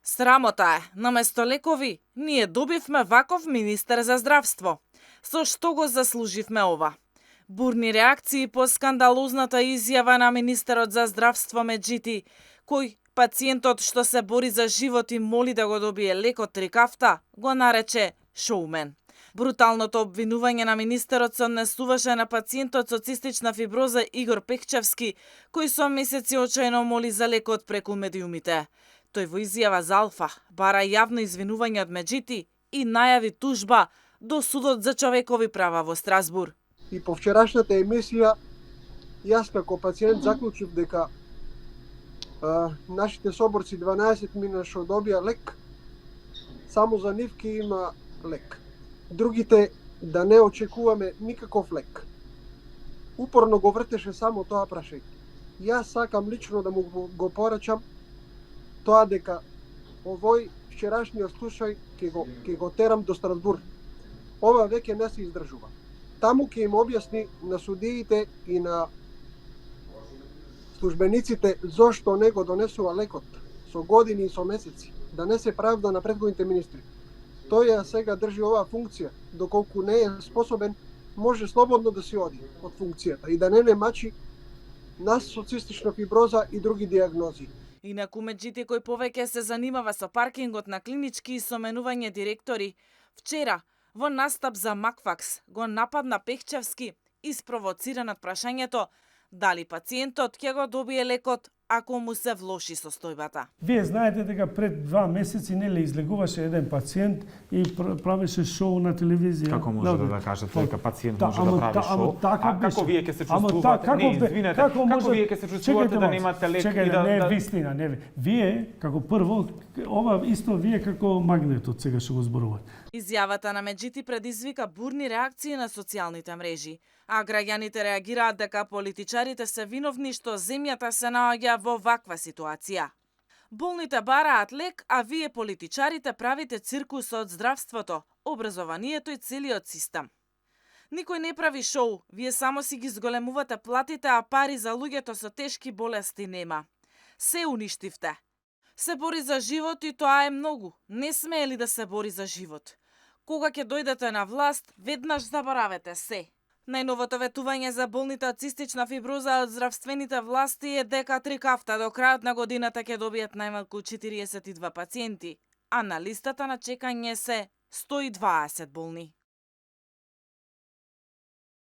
Срамота е, наместо лекови, ние добивме ваков министер за здравство. Со што го заслуживме ова? Бурни реакции по скандалозната изјава на министерот за здравство Меджити, кој пациентот што се бори за живот и моли да го добие лекот трикафта, го нарече шоумен. Бруталното обвинување на министерот се однесуваше на пациентот со цистична фиброза Игор Пехчевски, кој со месеци очајно моли за лекот преку медиумите. Тој во изјава за Алфа бара јавно извинување од Меджити и најави тужба до Судот за човекови права во Страсбур. И по вчерашната емисија, јас како пациент заклучив дека нашите соборци 12 мина што добија лек, само за нив ќе има лек. Другите да не очекуваме никаков лек. Упорно го вртеше само тоа прашање. Јас сакам лично да му го порачам тоа дека овој вчерашниот случај ќе го терам до Страсбур. Ова веќе не се издржува. Таму ќе им објасни на судиите и на службениците зошто не го донесува лекот со години и со месеци, да не се правда на претходните министри. Тој ја сега држи оваа функција, доколку не е способен, може слободно да си оди од функцијата и да не мачи нас со цистична фиброза и други диагнози. Инаку Меджити, кој повеќе се занимава со паркингот на клинички и со менување директори, вчера во настап за Макфакс го нападна Пехчевски и спровоциран од прашањето дали пациентот ќе го добие лекот ако му се влоши состојбата. Вие знаете дека пред 2 месеци нели излегуваше еден пациент и правеше шоу на телевизија. Како може да кажете дека пациент може да прави шоу? Како вие ќе се чувствувате? Како вие ќе се чувствувате да немате лек и да не е вистина, не. Вие како прво ова исто вие како магнетот сега што го зборувате. Изјавата на Меджити предизвика бурни реакции на социјалните мрежи, а граѓаните реагираат дека политичарите се виновни што земјата се наоѓа во ваква ситуација. Болните бараат лек, а вие политичарите правите циркус од здравството, образованието и целиот систем. Никој не прави шоу, вие само си ги зголемувате платите, а пари за луѓето со тешки болести нема. Се уништивте. Се бори за живот и тоа е многу. Не смее ли да се бори за живот? Кога ќе дојдете на власт, веднаш заборавете се. Најновото ветување за болните од цистична фиброза од здравствените власти е дека трикафта до крајот на годината ќе добијат најмалку 42 пациенти, а на листата на чекање се 120 болни.